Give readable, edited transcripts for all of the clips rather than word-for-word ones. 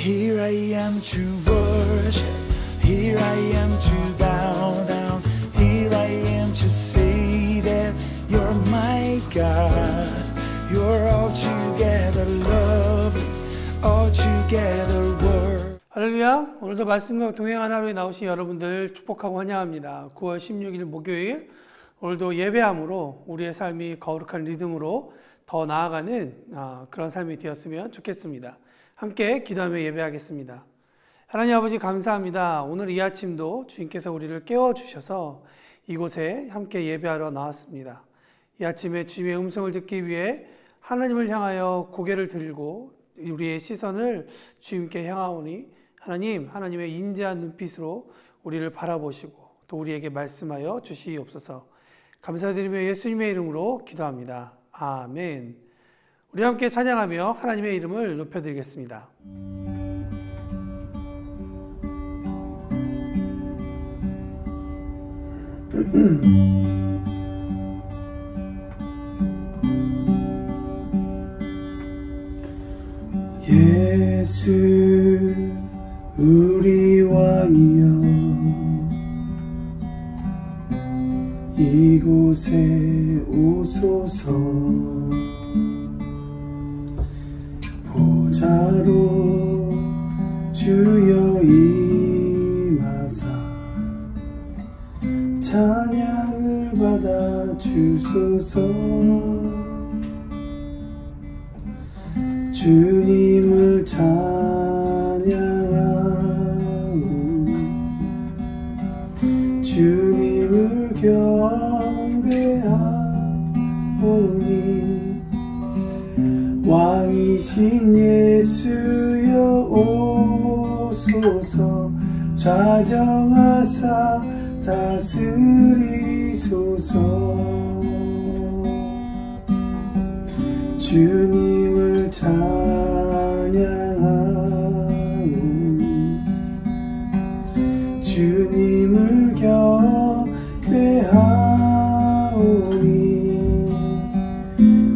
Here I am to worship, here I am to bow down, here I am to say that you're my God. You're altogether lovely, altogether worthy. 할렐루야. 오늘도 말씀과 동행한 하루에 나오신 여러분들 축복하고 환영합니다. 9월 16일 목요일, 오늘도 예배함으로 우리의 삶이 거룩한 리듬으로 더 나아가는 그런 삶이 되었으면 좋겠습니다. 함께 기도하며 예배하겠습니다. 하나님 아버지 감사합니다. 오늘 이 아침도 주님께서 우리를 깨워주셔서 이곳에 함께 예배하러 나왔습니다. 이 아침에 주님의 음성을 듣기 위해 하나님을 향하여 고개를 들고 우리의 시선을 주님께 향하오니 하나님, 하나님의 인자한 눈빛으로 우리를 바라보시고 또 우리에게 말씀하여 주시옵소서. 감사드리며 예수님의 이름으로 기도합니다. 아멘. 우리 함께 찬양하며 하나님의 이름을 높여드리겠습니다. 예수 우리 왕이여 이곳에 오소서. 보좌로 주여 임하사 찬양을 받아 주소서. 주님을 찬양하오니 주님을 경배하오니 왕이신 예수여 오소서. 좌정하사 다스리소서. 주님을 찬양하오니 주님을 경배하오니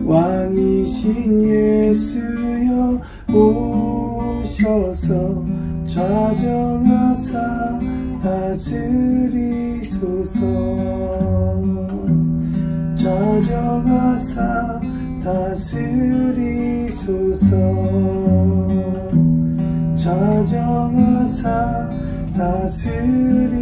왕이신 예수여 오셔서 좌정하사 다스리소서. 좌정하사 다스리소서. 좌정하사 다스리소서.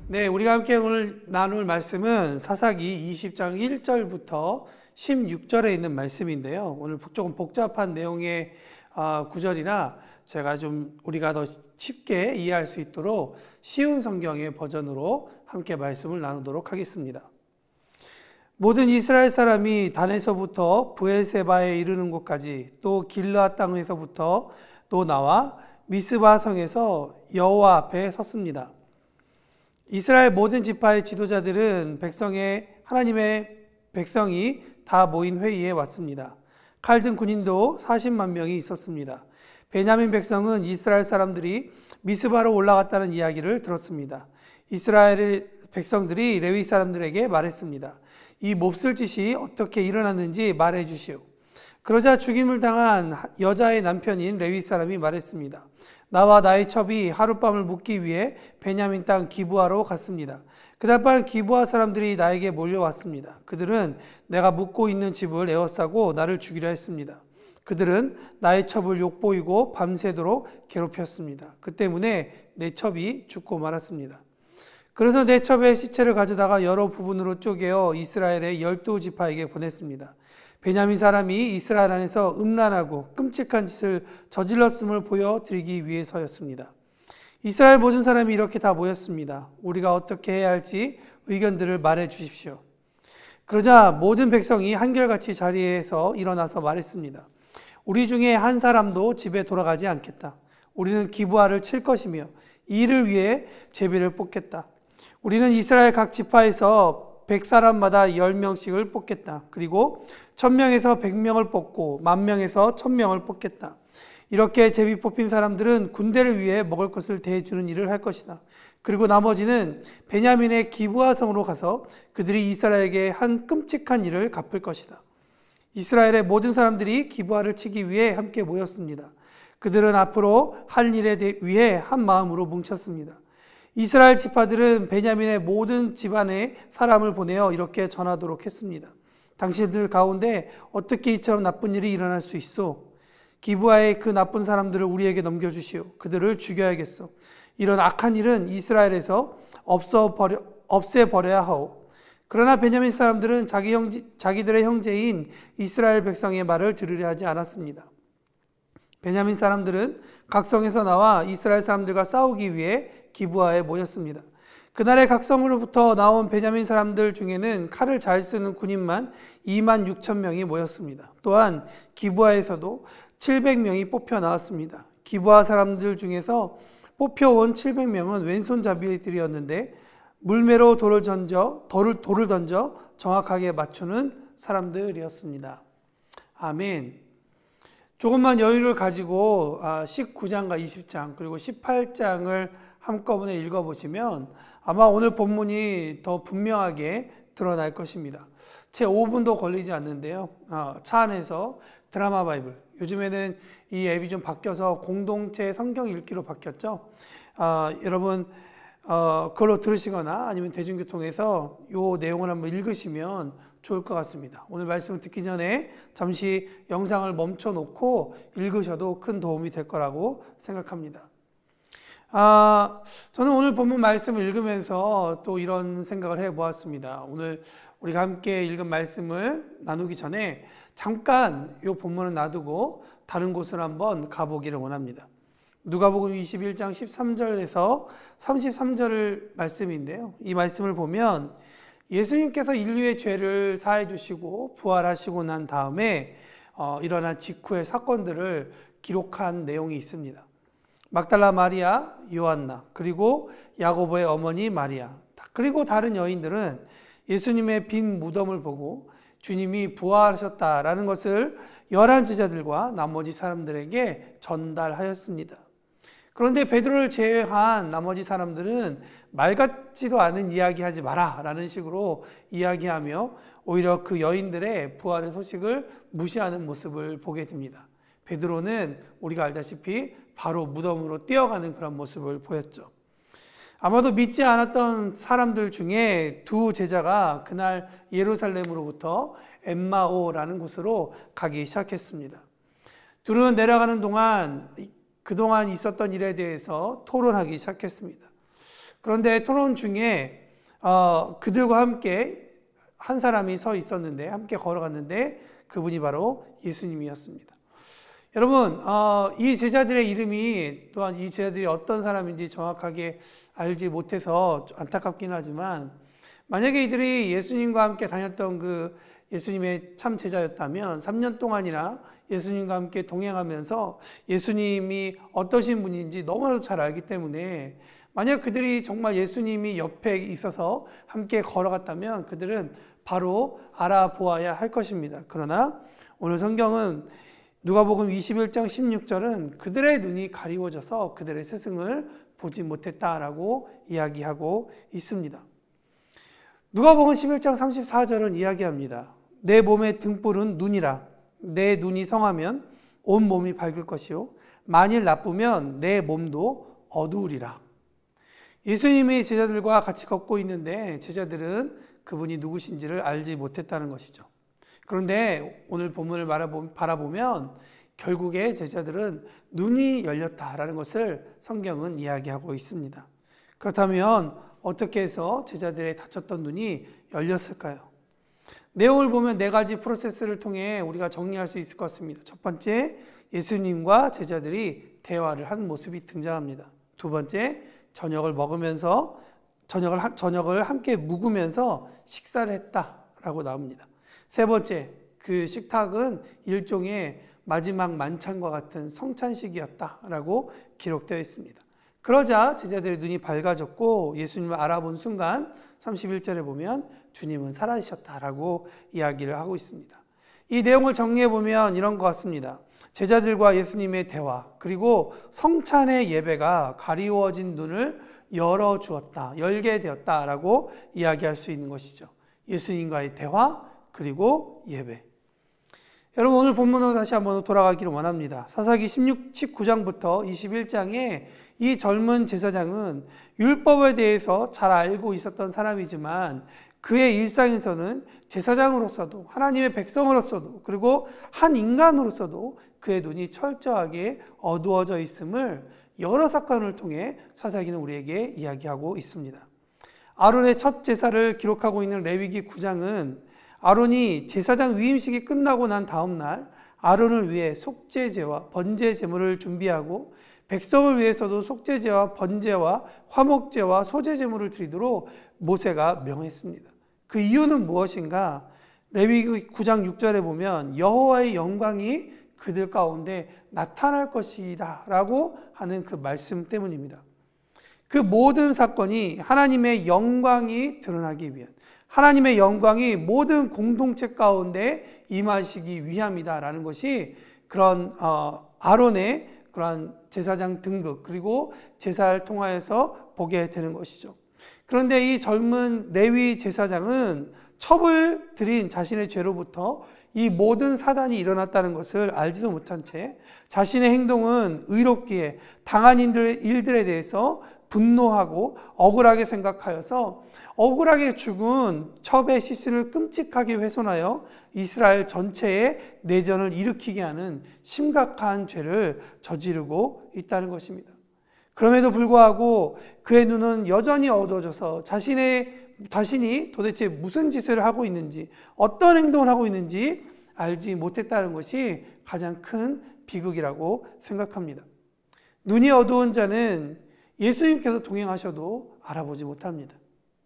네, 우리가 함께 오늘 나눌 말씀은 사사기 20장 1절부터 16절에 있는 말씀인데요. 오늘 조금 복잡한 내용의 구절이라 제가 좀 우리가 더 쉽게 이해할 수 있도록 쉬운 성경의 버전으로 함께 말씀을 나누도록 하겠습니다. 모든 이스라엘 사람이 단에서부터 브엘세바에 이르는 곳까지 또 길르앗 땅에서부터 또 나와 미스바 성에서 여호와 앞에 섰습니다. 이스라엘 모든 지파의 지도자들은 하나님의 백성이 다 모인 회의에 왔습니다. 칼든 군인도 40만 명이 있었습니다. 베냐민 백성은 이스라엘 사람들이 미스바로 올라갔다는 이야기를 들었습니다. 이스라엘 백성들이 레위 사람들에게 말했습니다. 이 몹쓸 짓이 어떻게 일어났는지 말해 주시오. 그러자 죽임을 당한 여자의 남편인 레위 사람이 말했습니다. 나와 나의 첩이 하룻밤을 묵기 위해 베냐민 땅 기브아로 갔습니다. 그날 밤 기브아 사람들이 나에게 몰려왔습니다. 그들은 내가 묵고 있는 집을 에워싸고 나를 죽이려 했습니다. 그들은 나의 첩을 욕보이고 밤새도록 괴롭혔습니다. 그 때문에 내 첩이 죽고 말았습니다. 그래서 내 첩의 시체를 가져다가 여러 부분으로 쪼개어 이스라엘의 12지파에게 보냈습니다. 베냐민 사람이 이스라엘 안에서 음란하고 끔찍한 짓을 저질렀음을 보여드리기 위해서였습니다. 이스라엘 모든 사람이 이렇게 다 모였습니다. 우리가 어떻게 해야 할지 의견들을 말해 주십시오. 그러자 모든 백성이 한결같이 자리에서 일어나서 말했습니다. 우리 중에 한 사람도 집에 돌아가지 않겠다. 우리는 기브아를 칠 것이며 이 일을 위해 제비를 뽑겠다. 우리는 이스라엘 각 지파에서 100사람마다 10명씩을 뽑겠다. 그리고 1000명에서 100명을 뽑고 10,000명에서 1000명을 뽑겠다. 이렇게 제비 뽑힌 사람들은 군대를 위해 먹을 것을 대주는 일을 할 것이다. 그리고 나머지는 베냐민의 기브아 성으로 가서 그들이 이스라엘에게 한 끔찍한 일을 갚을 것이다. 이스라엘의 모든 사람들이 기브아를 치기 위해 함께 모였습니다. 그들은 앞으로 할 일에 위해 한 마음으로 뭉쳤습니다. 이스라엘 지파들은 베냐민의 모든 집안에 사람을 보내어 이렇게 전하도록 했습니다. 당신들 가운데 어떻게 이처럼 나쁜 일이 일어날 수 있소? 기브아의 그 나쁜 사람들을 우리에게 넘겨주시오. 그들을 죽여야겠소. 이런 악한 일은 이스라엘에서 없애버려야 하오. 그러나 베냐민 사람들은 자기들의 형제인 이스라엘 백성의 말을 들으려 하지 않았습니다. 베냐민 사람들은 각 성에서 나와 이스라엘 사람들과 싸우기 위해 기브아에 모였습니다. 그날의 각 성으로부터 나온 베냐민 사람들 중에는 칼을 잘 쓰는 군인만 2만 6천 명이 모였습니다. 또한 기브아에서도 700명이 뽑혀 나왔습니다. 기브아 사람들 중에서 뽑혀온 700명은 왼손잡이들이었는데 물매로 돌을 던져 정확하게 맞추는 사람들이었습니다. 아멘. 조금만 여유를 가지고 19장과 20장 그리고 18장을 한꺼번에 읽어보시면 아마 오늘 본문이 더 분명하게 드러날 것입니다. 채 5분도 걸리지 않는데요. 차 안에서 드라마 바이블, 요즘에는 이 앱이 좀 바뀌어서 공동체 성경 읽기로 바뀌었죠. 여러분 그걸로 들으시거나 아니면 대중교통에서 이 내용을 한번 읽으시면 좋을 것 같습니다. 오늘 말씀을 듣기 전에 잠시 영상을 멈춰 놓고 읽으셔도 큰 도움이 될 거라고 생각합니다. 저는 오늘 본문 말씀을 읽으면서 또 이런 생각을 해보았습니다. 오늘 우리가 함께 읽은 말씀을 나누기 전에 잠깐 이 본문을 놔두고 다른 곳을 한번 가보기를 원합니다. 누가복음 21장 13절에서 33절 말씀인데요. 이 말씀을 보면 예수님께서 인류의 죄를 사해 주시고 부활하시고 난 다음에 일어난 직후의 사건들을 기록한 내용이 있습니다. 막달라 마리아, 요한나, 그리고 야고보의 어머니 마리아, 그리고 다른 여인들은 예수님의 빈 무덤을 보고 주님이 부활하셨다라는 것을 11 제자들과 나머지 사람들에게 전달하였습니다. 그런데 베드로를 제외한 나머지 사람들은 말 같지도 않은 이야기하지 마라 라는 식으로 이야기하며 오히려 그 여인들의 부활의 소식을 무시하는 모습을 보게 됩니다. 베드로는 우리가 알다시피 바로 무덤으로 뛰어가는 그런 모습을 보였죠. 아마도 믿지 않았던 사람들 중에 두 제자가 그날 예루살렘으로부터 엠마오라는 곳으로 가기 시작했습니다. 둘은 내려가는 동안 그동안 있었던 일에 대해서 토론하기 시작했습니다. 그런데 토론 중에 그들과 함께 한 사람이 서 있었는데, 함께 걸어갔는데 그분이 바로 예수님이었습니다. 여러분, 이 제자들의 이름이 또한 이 제자들이 어떤 사람인지 정확하게 알지 못해서 안타깝긴 하지만, 만약에 이들이 예수님과 함께 다녔던 그 예수님의 참 제자였다면 3년 동안이나 예수님과 함께 동행하면서 예수님이 어떠신 분인지 너무나도 잘 알기 때문에, 만약 그들이 정말 예수님이 옆에 있어서 함께 걸어갔다면 그들은 바로 알아보아야 할 것입니다. 그러나 오늘 성경은 누가복음 21장 16절은 그들의 눈이 가리워져서 그들의 스승을 보지 못했다라고 이야기하고 있습니다. 누가복음 11장 34절은 이야기합니다. 내 몸의 등불은 눈이라. 내 눈이 성하면 온 몸이 밝을 것이요 만일 나쁘면 내 몸도 어두우리라. 예수님이 제자들과 같이 걷고 있는데 제자들은 그분이 누구신지를 알지 못했다는 것이죠. 그런데 오늘 본문을 바라보면 결국에 제자들은 눈이 열렸다라는 것을 성경은 이야기하고 있습니다. 그렇다면 어떻게 해서 제자들의 닫혔던 눈이 열렸을까요? 내용을 보면 4가지 프로세스를 통해 우리가 정리할 수 있을 것 같습니다. 첫 번째, 예수님과 제자들이 대화를 한 모습이 등장합니다. 두 번째, 저녁을 함께 묵으면서 식사를 했다라고 나옵니다. 세 번째, 그 식탁은 일종의 마지막 만찬과 같은 성찬식이었다라고 기록되어 있습니다. 그러자 제자들의 눈이 밝아졌고 예수님을 알아본 순간 31절에 보면 주님은 살아계셨다라고 이야기를 하고 있습니다. 이 내용을 정리해 보면 이런 것 같습니다. 제자들과 예수님의 대화, 그리고 성찬의 예배가 가리워진 눈을 열어주었다, 열게 되었다라고 이야기할 수 있는 것이죠. 예수님과의 대화 그리고 예배. 여러분 오늘 본문으로 다시 한번 돌아가기를 원합니다. 사사기 19장부터 21장에 이 젊은 제사장은 율법에 대해서 잘 알고 있었던 사람이지만 그의 일상에서는 제사장으로서도 하나님의 백성으로서도 그리고 한 인간으로서도 그의 눈이 철저하게 어두워져 있음을 여러 사건을 통해 사사기는 우리에게 이야기하고 있습니다. 아론의 첫 제사를 기록하고 있는 레위기 9장은 아론이 제사장 위임식이 끝나고 난 다음 날 아론을 위해 속죄제와 번제 제물을 준비하고 백성을 위해서도 속죄제와 번제와 화목제와 소제 제물을 드리도록 모세가 명했습니다. 그 이유는 무엇인가? 레위기 9장 6절에 보면 여호와의 영광이 그들 가운데 나타날 것이다 라고 하는 그 말씀 때문입니다. 그 모든 사건이 하나님의 영광이 드러나기 위한, 하나님의 영광이 모든 공동체 가운데 임하시기 위함이다라는 것이 그런 아론의 그러한 제사장 등급 그리고 제사를 통하여서 보게 되는 것이죠. 그런데 이 젊은 레위 제사장은 첩을 들인 자신의 죄로부터 이 모든 사단이 일어났다는 것을 알지도 못한 채 자신의 행동은 의롭기에 당한 일들에 대해서 분노하고 억울하게 생각하여서 억울하게 죽은 첩의 시신을 끔찍하게 훼손하여 이스라엘 전체에 내전을 일으키게 하는 심각한 죄를 저지르고 있다는 것입니다. 그럼에도 불구하고 그의 눈은 여전히 어두워져서 자신이 도대체 무슨 짓을 하고 있는지, 어떤 행동을 하고 있는지 알지 못했다는 것이 가장 큰 비극이라고 생각합니다. 눈이 어두운 자는 예수님께서 동행하셔도 알아보지 못합니다.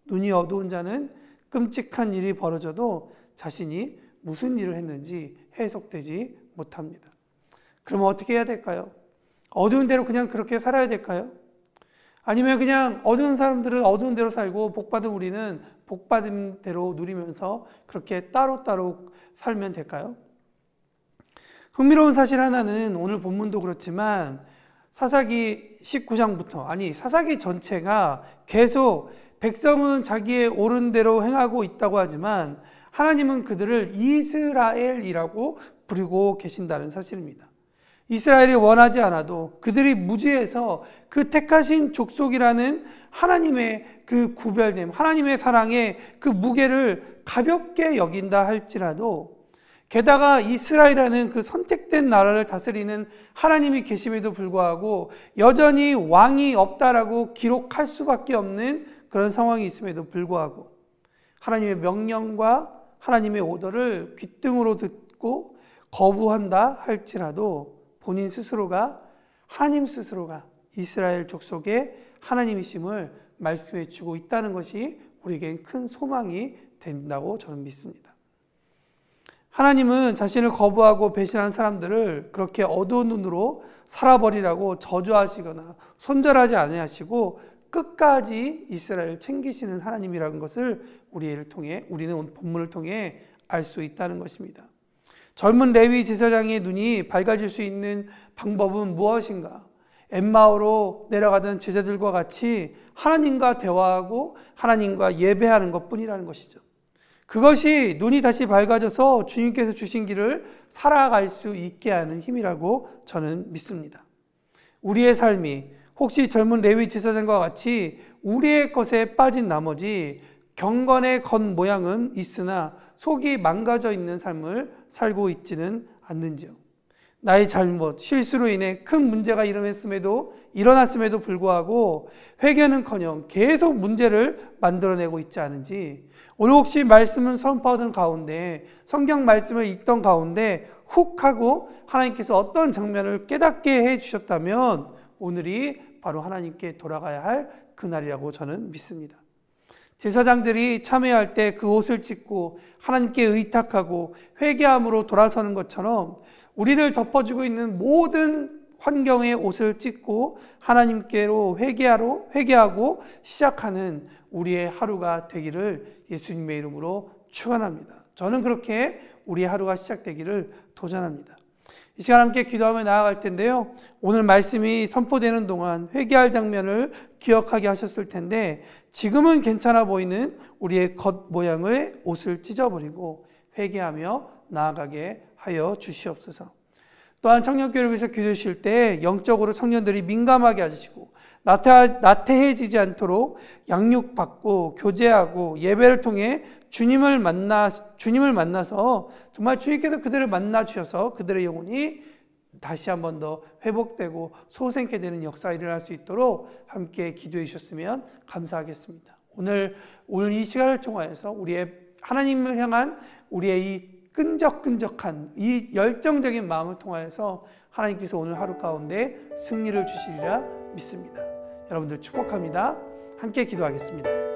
눈이 어두운 자는 끔찍한 일이 벌어져도 자신이 무슨 일을 했는지 해석되지 못합니다. 그러면 어떻게 해야 될까요? 어두운 대로 그냥 그렇게 살아야 될까요? 아니면 그냥 어두운 사람들은 어두운 대로 살고 복받은 우리는 복받은 대로 누리면서 그렇게 따로따로 살면 될까요? 흥미로운 사실 하나는 오늘 본문도 그렇지만 사사기 19장부터 사사기 전체가 계속 백성은 자기의 옳은 대로 행하고 있다고 하지만 하나님은 그들을 이스라엘이라고 부르고 계신다는 사실입니다. 이스라엘이 원하지 않아도 그들이 무지해서 그 택하신 족속이라는 하나님의 그 구별됨, 하나님의 사랑의 그 무게를 가볍게 여긴다 할지라도 게다가 이스라엘이라는 그 선택된 나라를 다스리는 하나님이 계심에도 불구하고 여전히 왕이 없다라고 기록할 수밖에 없는 그런 상황이 있음에도 불구하고 하나님의 명령과 하나님의 오더를 귓등으로 듣고 거부한다 할지라도 본인 스스로가 하나님 스스로가 이스라엘 족속의 하나님이심을 말씀해 주고 있다는 것이 우리에겐 큰 소망이 된다고 저는 믿습니다. 하나님은 자신을 거부하고 배신한 사람들을 그렇게 어두운 눈으로 살아버리라고 저주하시거나 손절하지 아니하시고 끝까지 이스라엘을 챙기시는 하나님이라는 것을 우리는 본문을 통해 알 수 있다는 것입니다. 젊은 레위 제사장의 눈이 밝아질 수 있는 방법은 무엇인가? 엠마오로 내려가던 제자들과 같이 하나님과 대화하고 하나님과 예배하는 것뿐이라는 것이죠. 그것이 눈이 다시 밝아져서 주님께서 주신 길을 살아갈 수 있게 하는 힘이라고 저는 믿습니다. 우리의 삶이 혹시 젊은 레위 제사장과 같이 우리의 것에 빠진 나머지 경건의 겉모양은 있으나 속이 망가져 있는 삶을 살고 있지는 않는지요. 나의 잘못, 실수로 인해 큰 문제가 일어났음에도 불구하고 회개는커녕 계속 문제를 만들어내고 있지 않은지, 오늘 혹시 말씀을 선포하던 가운데, 성경 말씀을 읽던 가운데 훅 하고 하나님께서 어떤 장면을 깨닫게 해주셨다면 오늘이 바로 하나님께 돌아가야 할 그날이라고 저는 믿습니다. 제사장들이 참회할 때 그 옷을 찢고 하나님께 의탁하고 회개함으로 돌아서는 것처럼 우리를 덮어주고 있는 모든 환경의 옷을 찢고 하나님께로 회개하고 시작하는 우리의 하루가 되기를 예수님의 이름으로 축원합니다. 저는 그렇게 우리의 하루가 시작되기를 도전합니다. 이 시간 함께 기도하며 나아갈 텐데요. 오늘 말씀이 선포되는 동안 회개할 장면을 기억하게 하셨을 텐데 지금은 괜찮아 보이는 우리의 겉모양의 옷을 찢어버리고 회개하며 나아가게 하여 주시옵소서. 또한 청년교회를 위해서 기도하실 때 영적으로 청년들이 민감하게 하시고 나태해지지 않도록 양육받고 교제하고 예배를 통해 주님을 만나서 정말 주님께서 그들을 만나 주셔서 그들의 영혼이 다시 한 번 더 회복되고 소생케 되는 역사가 일어날 수 있도록 함께 기도해 주셨으면 감사하겠습니다. 오늘 이 시간을 통하여서 우리의 하나님을 향한 우리의 이 끈적끈적한 이 열정적인 마음을 통하여서 하나님께서 오늘 하루 가운데 승리를 주시리라 믿습니다. 여러분들 축복합니다. 함께 기도하겠습니다.